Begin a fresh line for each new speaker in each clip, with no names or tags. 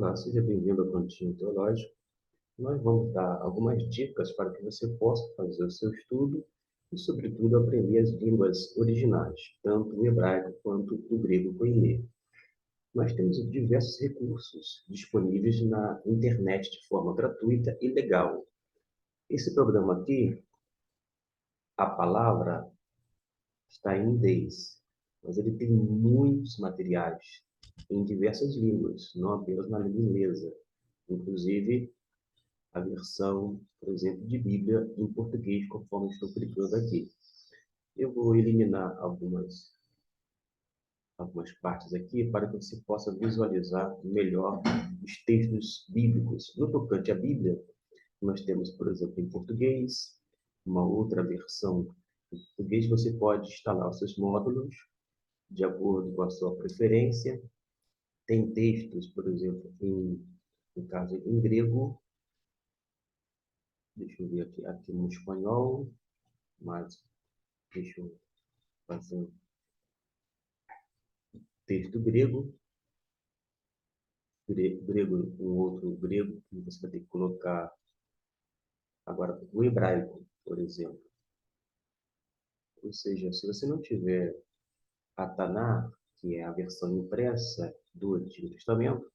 Olá, seja bem-vindo ao Cantinho Teológico. Nós vamos dar algumas dicas para que você possa fazer o seu estudo e, sobretudo, aprender as línguas originais, tanto o hebraico quanto o grego koiné. Nós temos diversos recursos disponíveis na internet de forma gratuita e legal. Esse programa aqui, a palavra está em inglês, mas ele tem muitos materiais em diversas línguas, não apenas na língua inglesa, inclusive a versão, por exemplo, de Bíblia em português, conforme estou clicando aqui. Eu vou eliminar algumas partes aqui para que você possa visualizar melhor os textos bíblicos. No tocante à Bíblia, nós temos, por exemplo, em português, uma outra versão em português. Você pode instalar os seus módulos de acordo com a sua preferência. Tem textos, por exemplo, no caso em grego. Deixa eu ver aqui no espanhol, mas deixa eu fazer um texto grego, um outro grego, que você vai ter que colocar agora o hebraico, por exemplo. Ou seja, se você não tiver a Taná, que é a versão impressa do Antigo Testamento,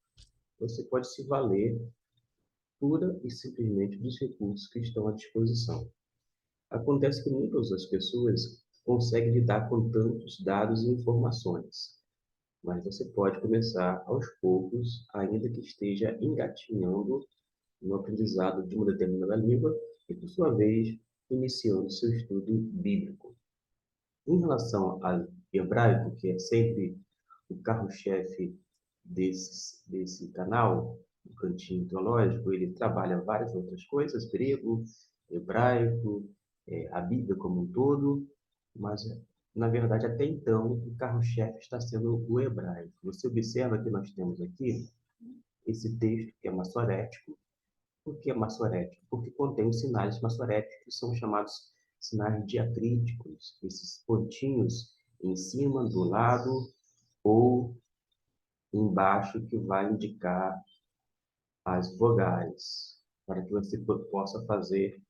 você pode se valer pura e simplesmente dos recursos que estão à disposição. Acontece que nem todas as pessoas conseguem lidar com tantos dados e informações, mas você pode começar aos poucos, ainda que esteja engatinhando no aprendizado de uma determinada língua e, por sua vez, iniciando seu estudo bíblico. Em relação ao hebraico, que é sempre o carro-chefe desse canal, o Cantinho Teológico, ele trabalha várias outras coisas, grego, hebraico, a Bíblia como um todo, mas, na verdade, até então, o carro-chefe está sendo o hebraico. Você observa que nós temos aqui esse texto que é maçorético. Por que maçorético? Porque contém os sinais maçoréticos, que são chamados sinais diacríticos, esses pontinhos em cima, do lado ou embaixo, que vai indicar as vogais, para que você possa fazer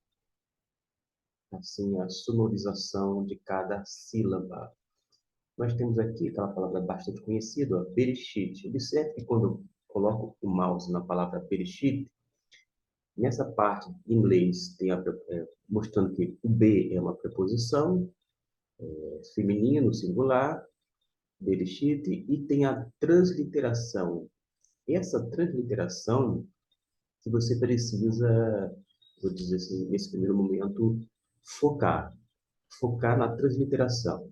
assim a sonorização de cada sílaba. Nós temos aqui aquela palavra bastante conhecida, Bereshit. Observe que quando eu coloco o mouse na palavra Bereshit, nessa parte em inglês tem mostrando que o B é uma preposição, feminino, singular, Bereshit, e tem a transliteração. Essa transliteração que você precisa, vou dizer assim, nesse primeiro momento, focar. Focar na transliteração.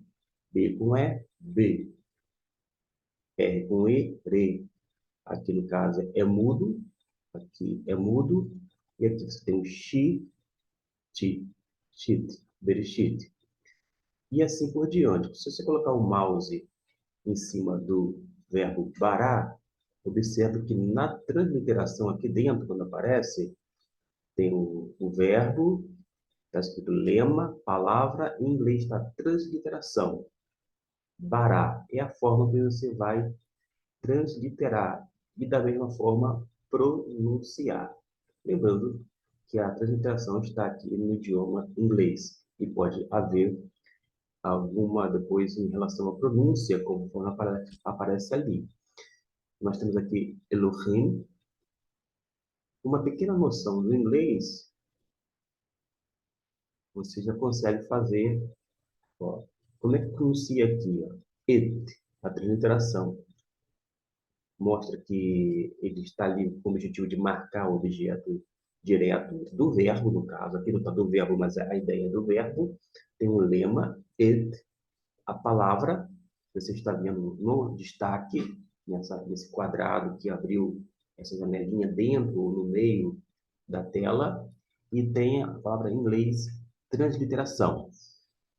B com E, B. R com E, RE. Aqui no caso é mudo, aqui é mudo, e aqui você tem o X, Ti, Shit, Bereshit. E assim por diante. Se você colocar o mouse em cima do verbo bará, observe que na transliteração aqui dentro, quando aparece, tem o verbo, está escrito lema, palavra, em inglês está transliteração. Bará é a forma que você vai transliterar e, da mesma forma, pronunciar. Lembrando que a transliteração está aqui no idioma inglês e pode haver alguma depois em relação à pronúncia, conforme aparece ali. Nós temos aqui Elohim. Uma pequena noção do inglês, você já consegue fazer. Ó, como é que pronuncia aqui? Ó? It, a transliteração. Mostra que ele está ali com o objetivo de marcar o objeto direto do verbo, no caso. Aqui não está do verbo, mas a ideia do verbo. Tem um lema, it, a palavra, você está vendo no destaque, nesse quadrado que abriu essa janelinha dentro ou no meio da tela, e tem a palavra em inglês transliteração.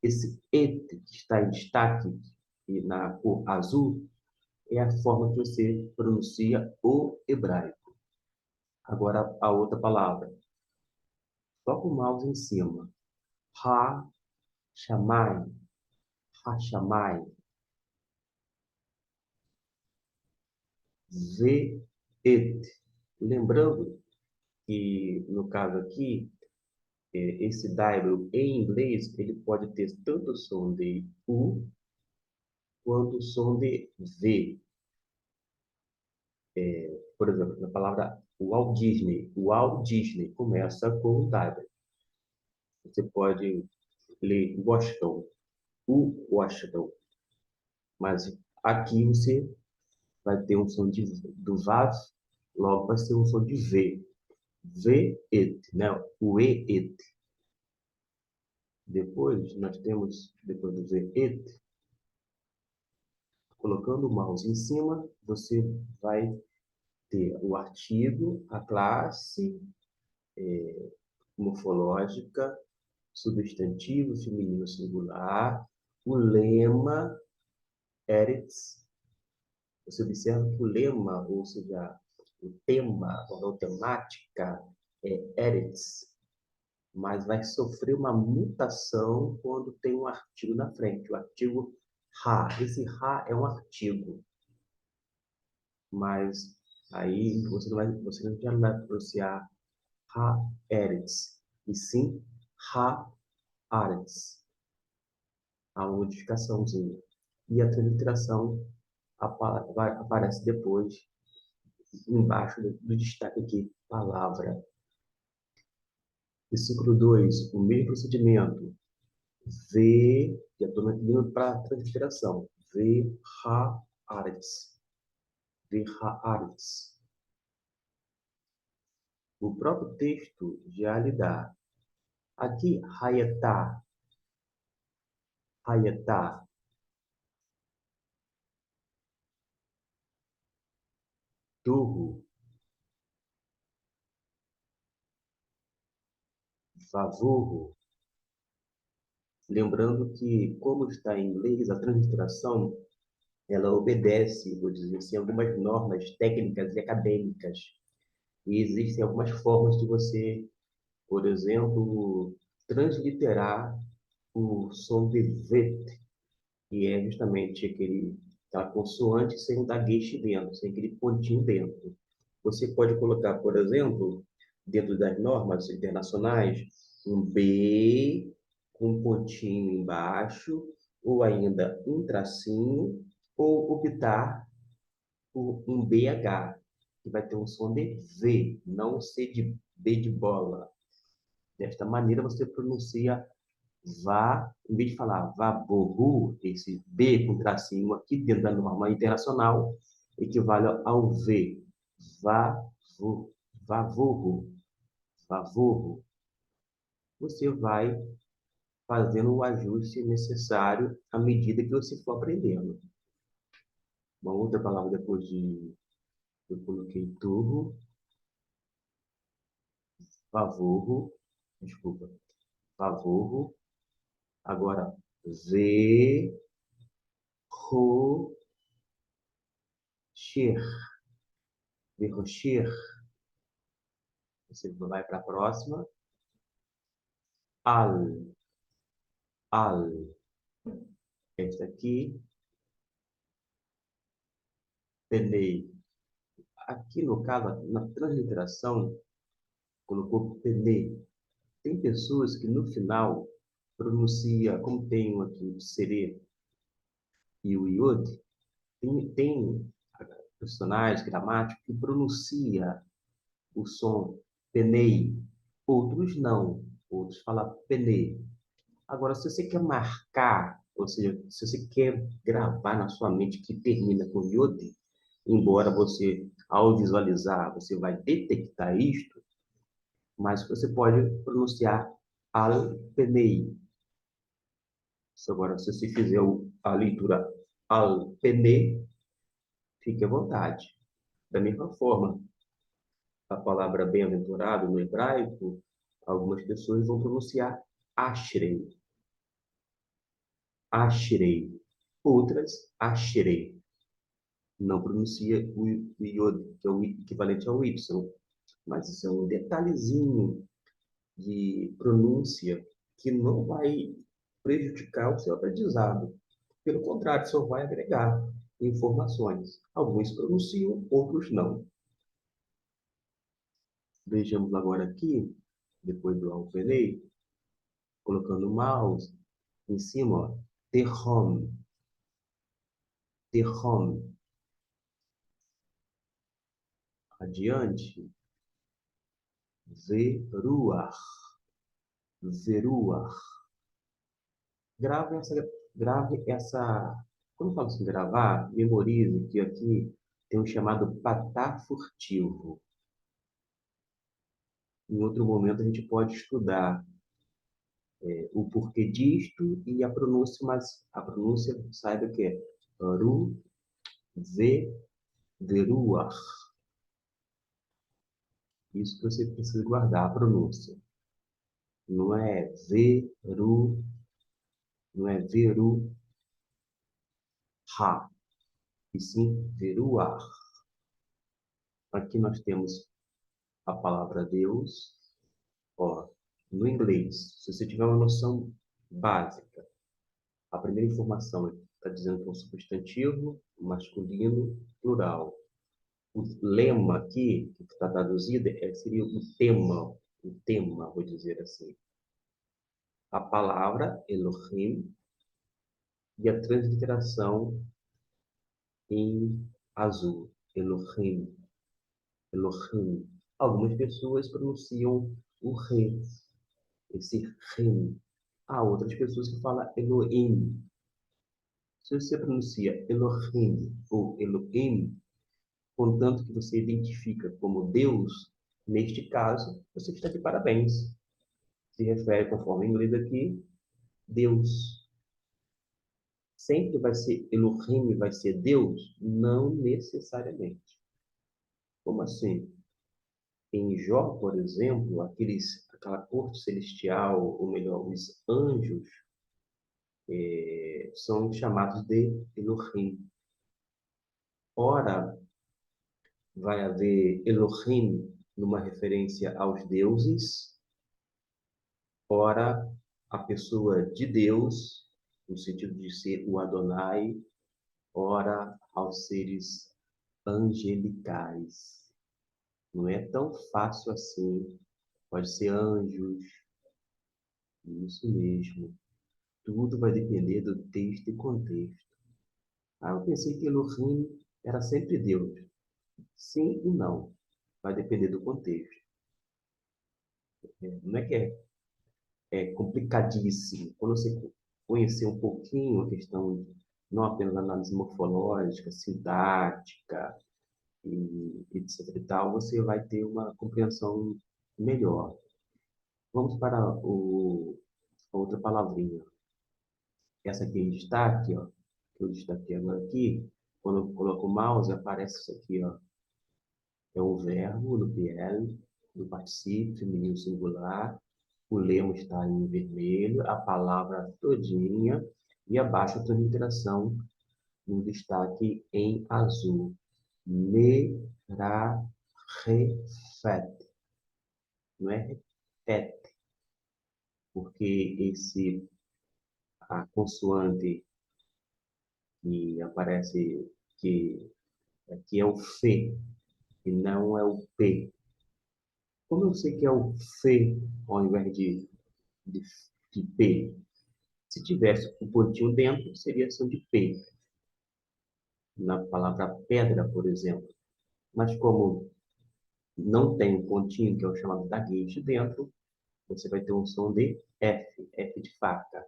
Esse et que está em destaque e na cor azul é a forma que você pronuncia o hebraico. Agora a outra palavra. Coloca o mouse em cima. Ha, Shamai, Ha, Shamai. it. Lembrando que, no caso aqui, esse W em inglês, ele pode ter tanto o som de U quanto o som de V. Por exemplo, na palavra Walt Disney. Walt Disney começa com o W. Você pode ler Washington, o Washington. Mas aqui você vai ter um som do VAV, logo vai ser um som de V. V, it, né? O E, it. Depois, nós temos, depois do V, it, colocando o mouse em cima, você vai ter o artigo, a classe morfológica, substantivo feminino singular, o lema, eretz. Você observa que o lema, ou seja, o tema, ou a temática, é eretz, mas vai sofrer uma mutação quando tem um artigo na frente, o artigo ha. Esse ha é um artigo, mas aí você não vai pronunciar ha-eretz, e sim ha-aretz. A modificaçãozinha. E a transliteração aparece depois, embaixo do destaque aqui, palavra. Versículo 2, o mesmo procedimento. V, já estou indo para a transliteração. V-ha-aretz. V-ha-aretz. O próprio texto já lhe dá. Aqui, hayatá. Hayatá. Turro. Favor. Lembrando que, como está em inglês, a transliteração ela obedece, vou dizer assim, algumas normas técnicas e acadêmicas. E existem algumas formas de você, por exemplo, transliterar o som de vet, que é justamente aquela consoante sem o dagueche dentro, sem aquele pontinho dentro. Você pode colocar, por exemplo, dentro das normas internacionais, um B com um pontinho embaixo, ou ainda um tracinho, ou optar por um BH, que vai ter um som de V, não C de B de bola. Desta maneira você pronuncia vá, em vez de falar vaborru, esse B com tracinho aqui dentro da norma internacional, equivale ao V. Vavorru, vavorru, vavorru. Você vai fazendo o ajuste necessário à medida que você for aprendendo. Uma outra palavra depois de eu coloquei turro, favorro, desculpa, favorro. Agora, ver, rocher, verrocher. Você vai para a próxima. Al, al. Esta aqui, penei. Aqui, no caso, na transliteração, colocou penei. Tem pessoas que no final pronuncia, como tem um aqui o serê e o iod, tem profissionais gramáticos que pronuncia o som penei. Outros não. Outros falam penei. Agora, se você quer marcar, ou seja, se você quer gravar na sua mente que termina com iod, embora você, ao visualizar, você vai detectar isto, mas você pode pronunciar al-penei. Agora, se você fizer a leitura al-penei, fique à vontade. Da mesma forma, a palavra bem-aventurado no hebraico, algumas pessoas vão pronunciar ashrei, ashrei. Outras, ashrei. Não pronuncia o iod, que é o equivalente ao y, mas isso é um detalhezinho de pronúncia que não vai prejudicar o seu aprendizado. Pelo contrário, só vai agregar informações. Alguns pronunciam, outros não. Vejamos agora aqui, depois do Alpenei, colocando o mouse em cima, ó, Tehom, Tehom. Adiante, Veruach, Veruach. Grave essa, grave essa. Quando eu falo assim, gravar, memorize que aqui tem um chamado patá furtivo. Em outro momento a gente pode estudar o porquê disto e a pronúncia, mas a pronúncia saiba que é ru, ve, veruach. Isso que você precisa guardar a pronúncia. Não é veru, não é veru, ha, e sim veruach. Aqui nós temos a palavra Deus. Ó, no inglês, se você tiver uma noção básica, a primeira informação está dizendo que é um substantivo masculino plural. O lema aqui, que está traduzido, seria o tema, vou dizer assim. A palavra Elohim e a transliteração em azul. Elohim, Elohim. Algumas pessoas pronunciam o re, esse rim. Há outras pessoas que falam Elohim. Se você pronuncia Elohim ou Elohim, contanto que você identifica como Deus, neste caso, você está de parabéns. Se refere, conforme o inglês aqui, Deus. Sempre vai ser Elohim, vai ser Deus? Não necessariamente. Como assim? Em Jó, por exemplo, aquela corte celestial, ou melhor, os anjos, são chamados de Elohim. Ora, vai haver Elohim numa referência aos deuses, ora, a pessoa de Deus, no sentido de ser o Adonai, ora, aos seres angelicais. Não é tão fácil assim. Pode ser anjos, isso mesmo. Tudo vai depender do texto e contexto. Ah, eu pensei que Elohim era sempre Deus. Sim e não. Vai depender do contexto. Não é que é complicadíssimo. Quando você conhecer um pouquinho a questão, não apenas análise morfológica, sintática, e etc e tal, você vai ter uma compreensão melhor. Vamos para a outra palavrinha. Essa aqui em destaque, ó, que eu destaquei agora aqui, quando eu coloco o mouse, aparece isso aqui, ó. É um verbo no PL, do particípio feminino singular. O lema está em vermelho, a palavra todinha, e abaixo a transliteração no destaque em azul. Merafet. Não é repete, porque a consoante que aparece, que é o F, e não é o P. Como eu sei que é o F ao invés de, de P? Se tivesse um pontinho dentro, seria som de P. Na palavra pedra, por exemplo. Mas como não tem um pontinho, que é o chamado gaguejo dentro, você vai ter um som de F, F de faca.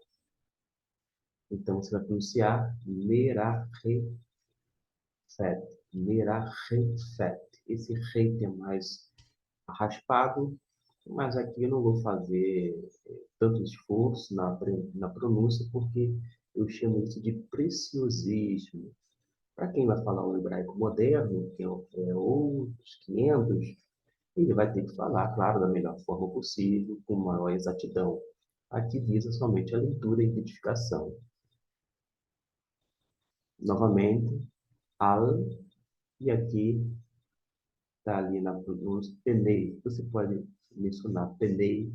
Então você vai pronunciar Merafet, Merafet. Esse rei é mais raspado, mas aqui eu não vou fazer tanto esforço na pronúncia, porque eu chamo isso de preciosismo. Para quem vai falar um hebraico moderno, que é outros 500, ele vai ter que falar, claro, da melhor forma possível, com maior exatidão. Aqui visa somente a leitura e identificação. Novamente, al, e aqui está ali na pronúncia, penei. Você pode mencionar penei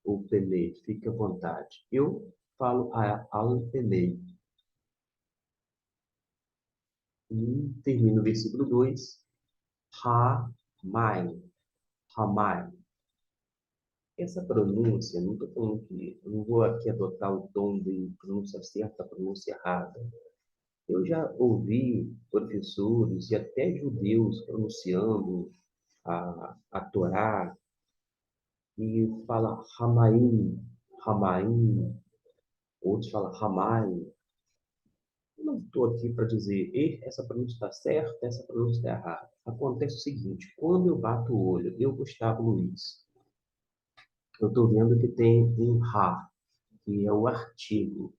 ou penei, fique à vontade. Eu falo al penei. E termino o versículo 2, ha, mai. Hamai. Essa pronúncia, não estou falando que, eu não vou aqui adotar o tom de pronúncia certa, pronúncia errada. Eu já ouvi professores e até judeus pronunciando a Torá e fala Hamaim, Hamaim, outros falam Hamai. Eu não estou aqui para dizer essa pronúncia está certa, essa pronúncia está errada. Acontece o seguinte, quando eu bato o olho, eu, Gustavo Luiz, eu estou vendo que tem um Ra, que é o artigo.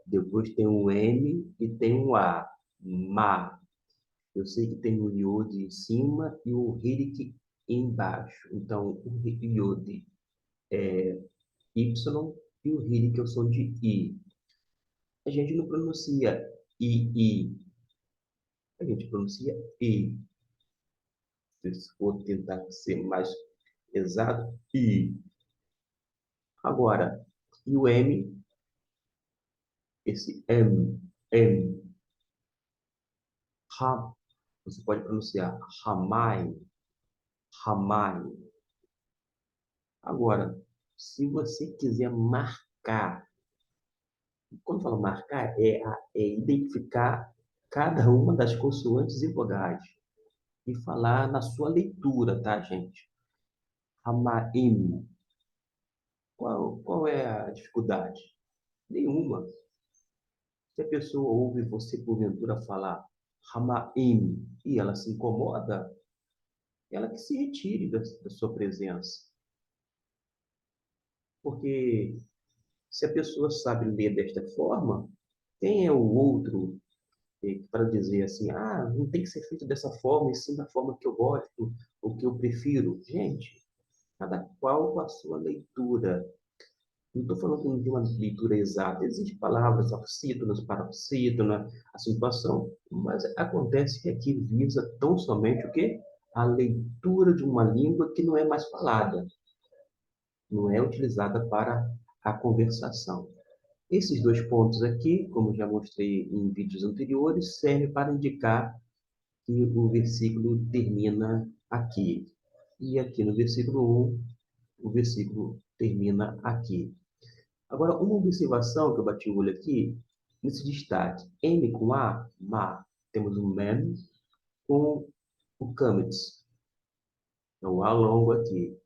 Depois tem um M e tem um A, ma. Eu sei que tem o iode em cima e o hirik embaixo. Então, o iode é Y e o hirik é o som de I. A gente não pronuncia I. A gente pronuncia I. Se for tentar ser mais exato, I. Agora, e o M, esse M, Ha, você pode pronunciar Hamai, Hamai. Agora, se você quiser marcar, quando fala marcar, é identificar cada uma das consoantes e vogais e falar na sua leitura, tá, gente? Hamaim. Qual é a dificuldade? Nenhuma. Se a pessoa ouve você, porventura, falar Hamaim e ela se incomoda, ela que se retire da sua presença. Porque se a pessoa sabe ler desta forma, quem é o outro para dizer assim, ah, não tem que ser feito dessa forma, e sim da forma que eu gosto, ou que eu prefiro? Gente, cada qual com a sua leitura. Não estou falando de uma leitura exata. Existem palavras oxítonas, paroxítonas, a situação, mas acontece que aqui visa tão somente o quê? A leitura de uma língua que não é mais falada, não é utilizada para a conversação. Esses dois pontos aqui, como já mostrei em vídeos anteriores, servem para indicar que o versículo termina aqui. E aqui no versículo 1, o versículo termina aqui. Agora, uma observação que eu bati o olho aqui, nesse destaque, M com A, ma, temos um mem com o kametz, é o A longo aqui.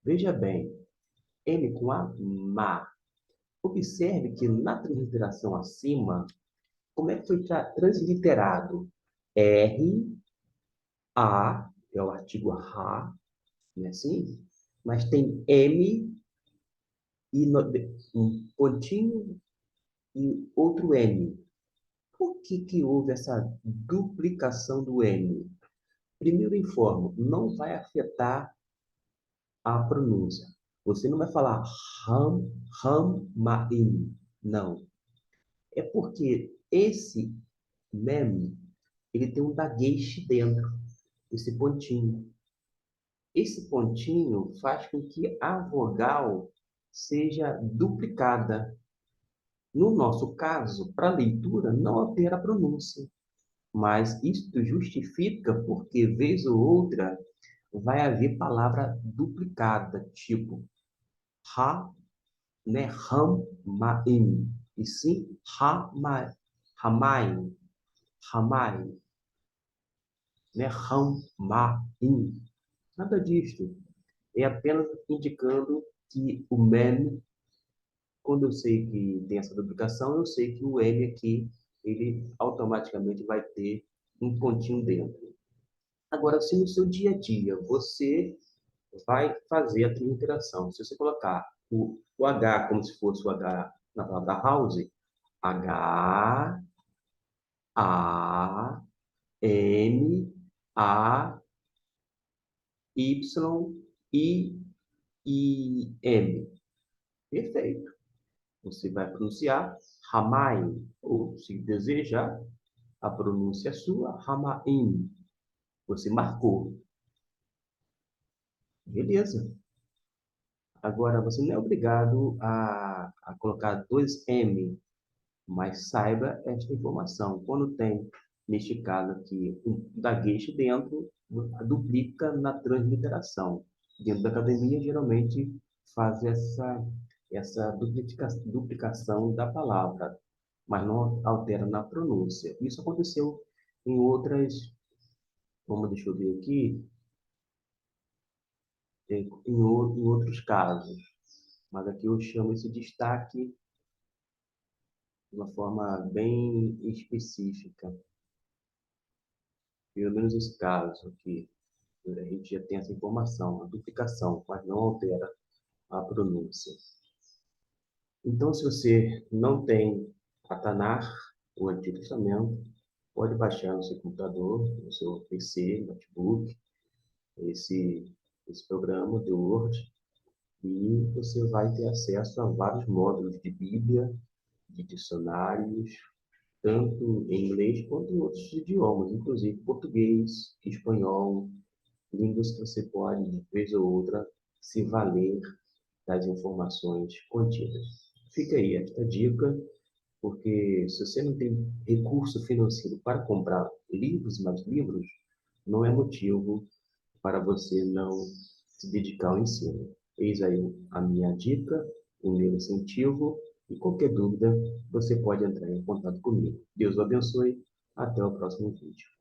Veja bem, M com A, ma. Observe que na transliteração acima, como é que foi transliterado? R, A, é o artigo ra, não é assim? Mas tem M e um pontinho e outro N. Por que houve essa duplicação do N? Primeiro informo, não vai afetar a pronúncia. Você não vai falar maim, não. É porque esse mem, ele tem um dagueche dentro, esse pontinho. Esse pontinho faz com que a vogal seja duplicada. No nosso caso, para leitura, não altera a pronúncia. Mas isto justifica porque, vez ou outra, vai haver palavra duplicada, tipo ha, né, maim, e sim hamaim, hamaim, né, maim. Nada disto. É apenas indicando que o mem, quando eu sei que tem essa duplicação, eu sei que o M aqui, ele automaticamente vai ter um pontinho dentro. Agora, se no seu dia a dia você vai fazer a transliteração, se você colocar o H como se fosse o H na palavra house, H, A, M, A, Y, I, M. Perfeito. Você vai pronunciar Hamaim, ou se desejar, a pronúncia é sua, Hamaim. Você marcou. Beleza. Agora, você não é obrigado a colocar dois M, mas saiba esta informação. Quando tem, neste caso aqui, um dagueche dentro, duplica na transliteração. Dentro da academia, geralmente faz essa duplicação da palavra, mas não altera na pronúncia. Isso aconteceu em outras, como deixa eu ver aqui, em outros casos, mas aqui eu chamo esse destaque de uma forma bem específica. Pelo menos esse caso aqui, a gente já tem essa informação, a duplicação, mas não altera a pronúncia. Então, se você não tem a Tanakh, o Antigo Testamento, pode baixar no seu computador, no seu PC, notebook, esse, esse programa de Word, e você vai ter acesso a vários módulos de Bíblia, de dicionários, tanto em inglês quanto em outros idiomas, inclusive português, espanhol, línguas que você pode, de vez ou outra, se valer das informações contidas. Fica aí esta dica, porque se você não tem recurso financeiro para comprar livros e mais livros, não é motivo para você não se dedicar ao ensino. Eis aí a minha dica, o meu incentivo, e qualquer dúvida, você pode entrar em contato comigo. Deus o abençoe. Até o próximo vídeo.